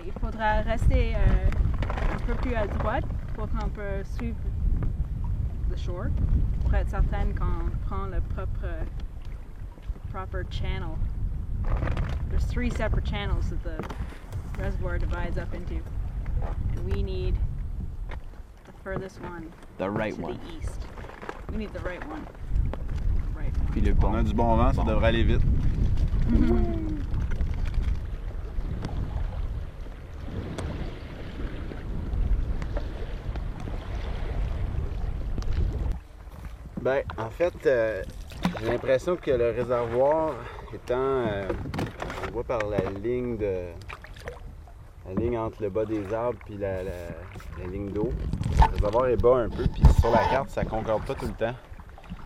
il faudra rester un peu plus à droite pour qu'on peut suivre le shore, pour être certaine qu'on prend le proper channel. There's 3 separate channels that the reservoir divides up into, and we need the furthest one. The right to one. the east. We need the right one. Right. Puis le bon. On a du bon vent, ça devrait aller vite. Ben, en fait, j'ai l'impression que le réservoir étant, on voit par la ligne entre le bas des arbres puis la ligne d'eau, le réservoir est bas un peu, puis sur la carte, ça concorde pas tout le temps.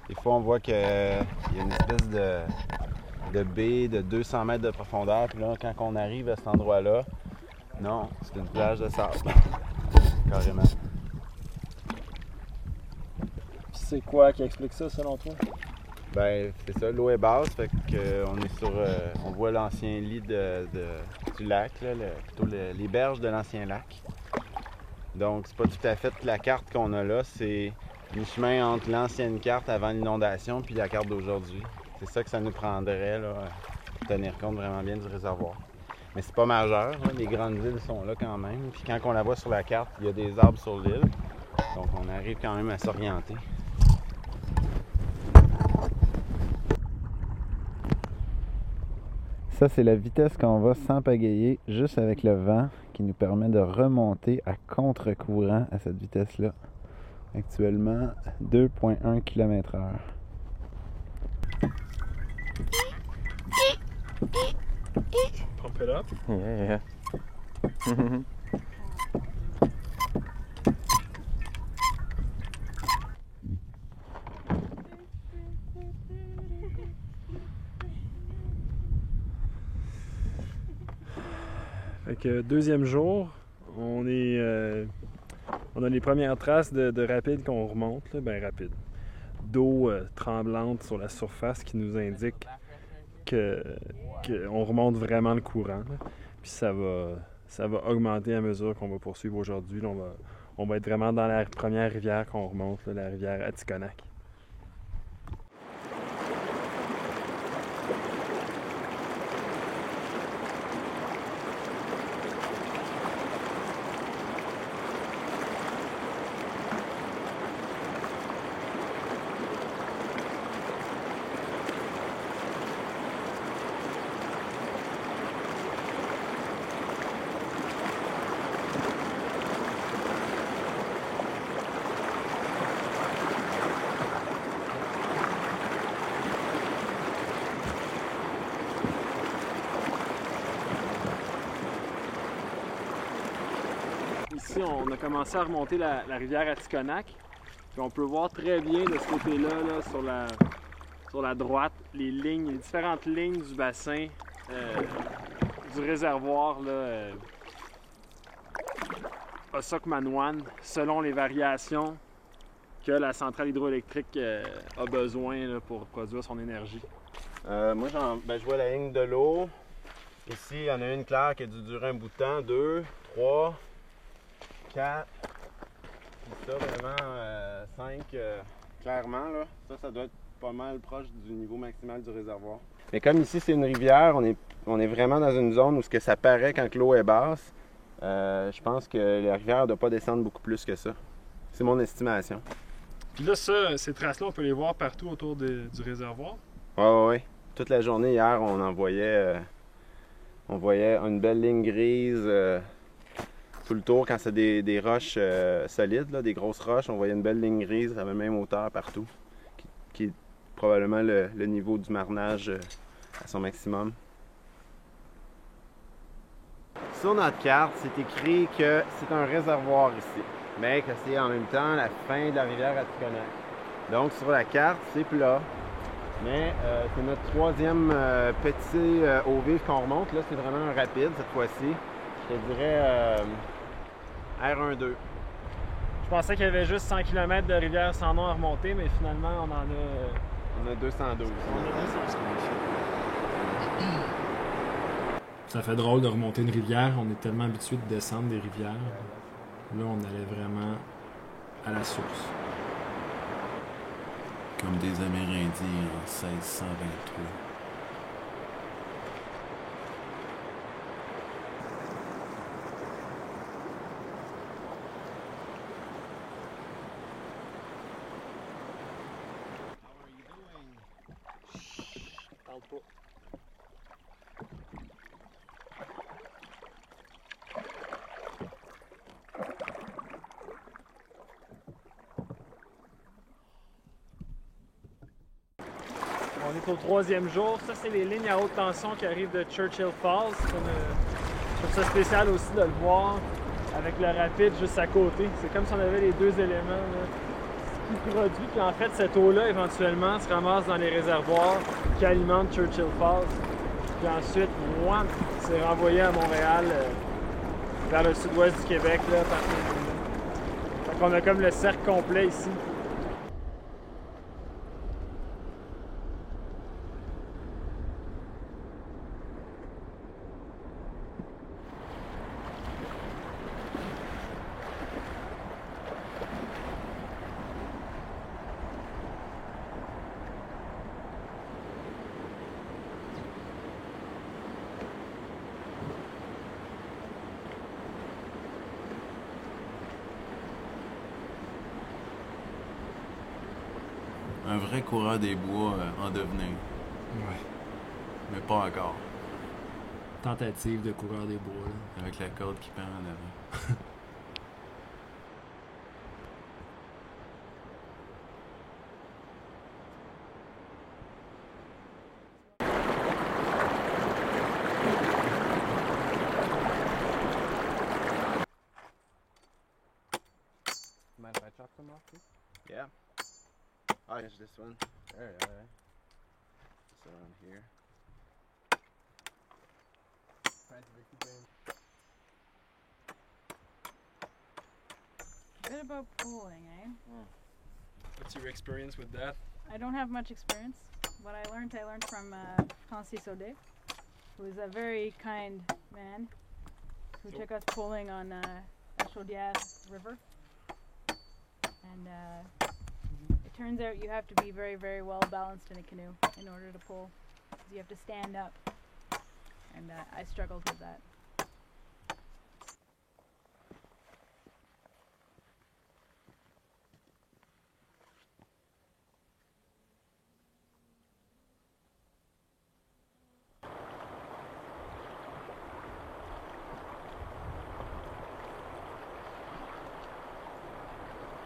Des fois, on voit qu'il y a une espèce de baie de 200 mètres de profondeur, puis là, quand on arrive à cet endroit-là, non, c'est une plage de sable, carrément. C'est quoi qui explique ça selon toi? Ben, c'est ça, l'eau est basse, fait que on est sur, on voit l'ancien lit du lac, là, plutôt les berges de l'ancien lac. Donc, c'est pas tout à fait la carte qu'on a là, c'est mi-chemin entre l'ancienne carte avant l'inondation puis la carte d'aujourd'hui. C'est ça que ça nous prendrait, là, pour tenir compte vraiment bien du réservoir. Mais c'est pas majeur, là, les grandes îles sont là quand même. Puis quand on la voit sur la carte, il y a des arbres sur l'île, donc on arrive quand même à s'orienter. Ça, c'est la vitesse qu'on va sans pagayer, juste avec le vent, qui nous permet de remonter à contre-courant à cette vitesse-là. Actuellement, 2,1 km/h. Pump it up. Yeah. Fait que deuxième jour, on a les premières traces de rapide qu'on remonte, là, ben rapide. D'eau tremblante sur la surface qui nous indique qu'on remonte vraiment le courant. Là. Puis ça va augmenter à mesure qu'on va poursuivre aujourd'hui. Là, on va être vraiment dans la première rivière qu'on remonte, là, la rivière Atikonak. Ici, on a commencé à remonter la rivière Atikonak. Puis on peut voir très bien de ce côté-là, là, sur la droite, les différentes lignes du bassin, du réservoir là, Osokmanwan, selon les variations que la centrale hydroélectrique a besoin là, pour produire son énergie. Moi, je vois la ligne de l'eau. Ici, il y en a une claire qui a dû durer un bout de temps. 2, 3, 4. Puis ça, vraiment, 5, clairement, là. Ça doit être pas mal proche du niveau maximal du réservoir. Mais comme ici, c'est une rivière, on est vraiment dans une zone où ce que ça paraît quand l'eau est basse. Je pense que la rivière ne doit pas descendre beaucoup plus que ça. C'est mon estimation. Puis là, ces traces-là, on peut les voir partout autour du réservoir. Oui. Toute la journée hier, on voyait une belle ligne grise tout le tour. Quand c'est des roches solides, là, des grosses roches, on voyait une belle ligne grise à la même hauteur partout, qui est probablement le niveau du marnage à son maximum. Sur notre carte, c'est écrit que c'est un réservoir ici, mais que c'est en même temps la fin de la rivière Atikonak. Donc sur la carte, c'est plat. Mais c'est notre troisième petit eau vive qu'on remonte. Là, c'est vraiment un rapide cette fois-ci. Je te dirais R12. Je pensais qu'il y avait juste 100 km de rivière sans nom à remonter, mais finalement, on a 212. On a 212. Ça fait drôle de remonter une rivière. On est tellement habitué de descendre des rivières. Là, on allait vraiment à la source. Comme des Amérindiens en 1623. Parle pas. On est au 3e jour. Ça, c'est les lignes à haute tension qui arrivent de Churchill Falls. Je trouve ça spécial aussi de le voir avec le rapide juste à côté. C'est comme si on avait les deux éléments là, qui produit. Puis en fait, cette eau-là, éventuellement, se ramasse dans les réservoirs qui alimentent Churchill Falls. Puis ensuite, wham, c'est renvoyé à Montréal, vers le sud-ouest du Québec, là, fait qu'on a comme le cercle complet ici. Un vrai coureur des bois en devenir. Ouais. Mais pas encore. Tentative de coureur des bois. Là. Avec la corde qui pend en avant. Mind if I chop some off too? Yeah. Oh, there's this one. Alright. This one here. A bit about pulling, eh? What's your experience with that? I don't have much experience. What I learned from Francis Audet, who is a very kind man who took us pulling on Chaudière River. And it turns out you have to be very, very well balanced in a canoe in order to pull. You have to stand up. And I struggled with that.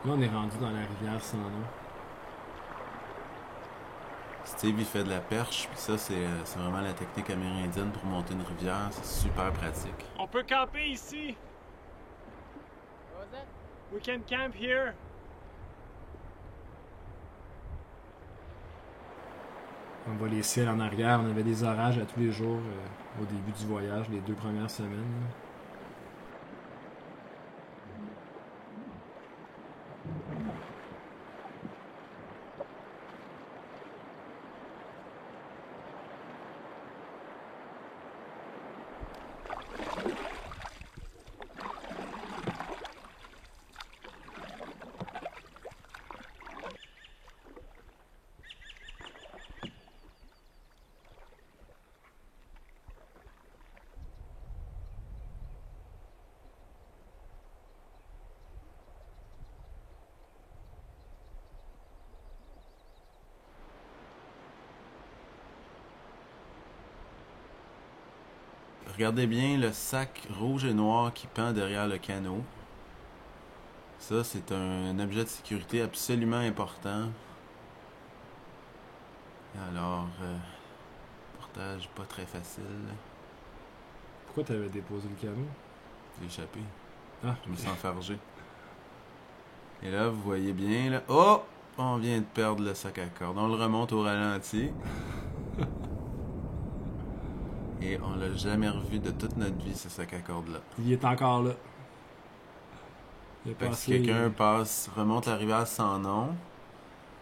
Là, on est rendu dans la rivière sans eau. Steve, il fait de la perche, puis ça, c'est vraiment la technique amérindienne pour monter une rivière. C'est super pratique. On peut camper ici! What was that? We can camp here! On voit les ciels en arrière. On avait des orages à tous les jours au début du voyage, les 2 premières semaines. Là. Regardez bien le sac rouge et noir qui pend derrière le canot. Ça, c'est un objet de sécurité absolument important. Alors, portage pas très facile. Pourquoi tu avais déposé le canot? J'ai échappé. Ah, Je me sens enfargé. Et là, vous voyez bien, là. Oh! On vient de perdre le sac à corde. On le remonte au ralenti. Et on l'a jamais revu de toute notre vie, ce sac à corde-là. il est encore là. Il est Fait que passé, si quelqu'un remonte la rivière sans nom,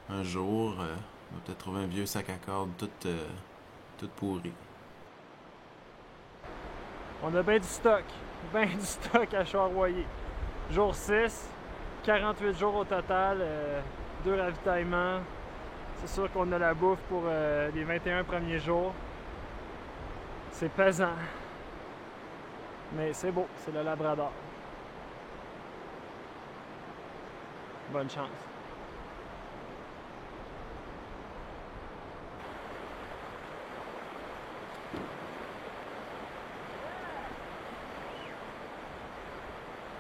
un jour, on va peut-être trouver un vieux sac à corde tout pourri. On a bien du stock à charroyer. Jour 6, 48 jours au total, 2 ravitaillements. C'est sûr qu'on a la bouffe pour les 21 premiers jours. C'est pesant, mais c'est beau, c'est le Labrador. Bonne chance.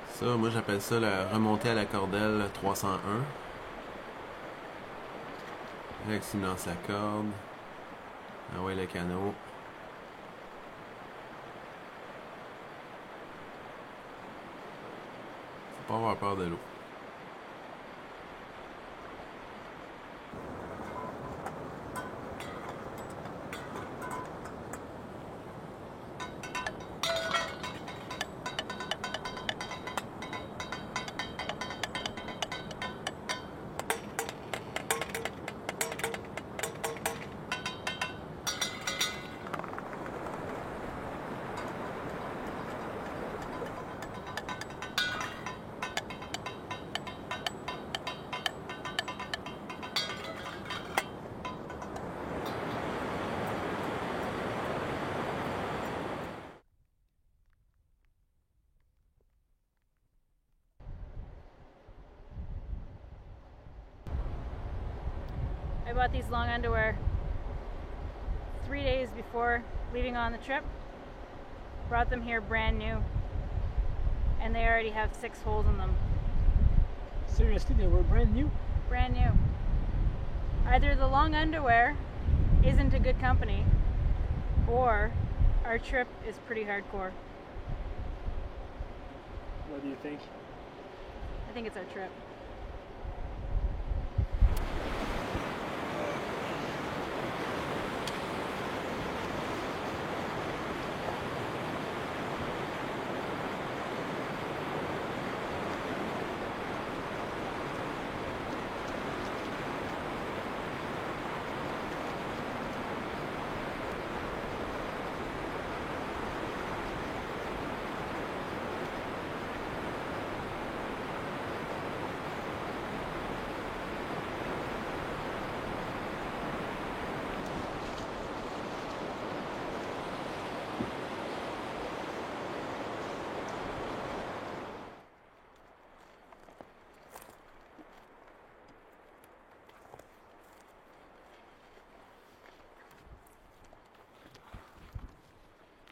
Ça, moi j'appelle ça la remontée à la cordelle 301. Rex il lance la corde. Ah ouais, le canot. Faut pas avoir peur de l'eau. I bought these long underwear 3 days before leaving on the trip. Brought them here brand new, and they already have 6 holes in them. Seriously, they were brand new? Brand new. Either the long underwear isn't a good company, or our trip is pretty hardcore. What do you think? I think it's our trip.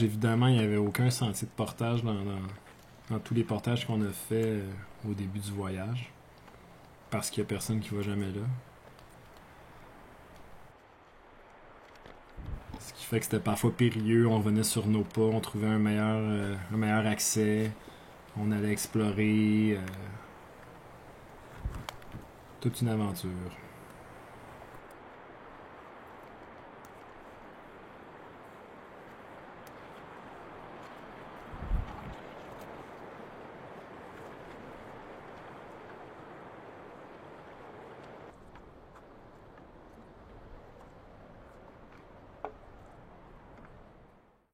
Évidemment, il n'y avait aucun sentier de portage dans tous les portages qu'on a fait au début du voyage. Parce qu'il n'y a personne qui va jamais là. Ce qui fait que c'était parfois périlleux, on revenait sur nos pas, on trouvait un meilleur accès, on allait explorer. Toute une aventure.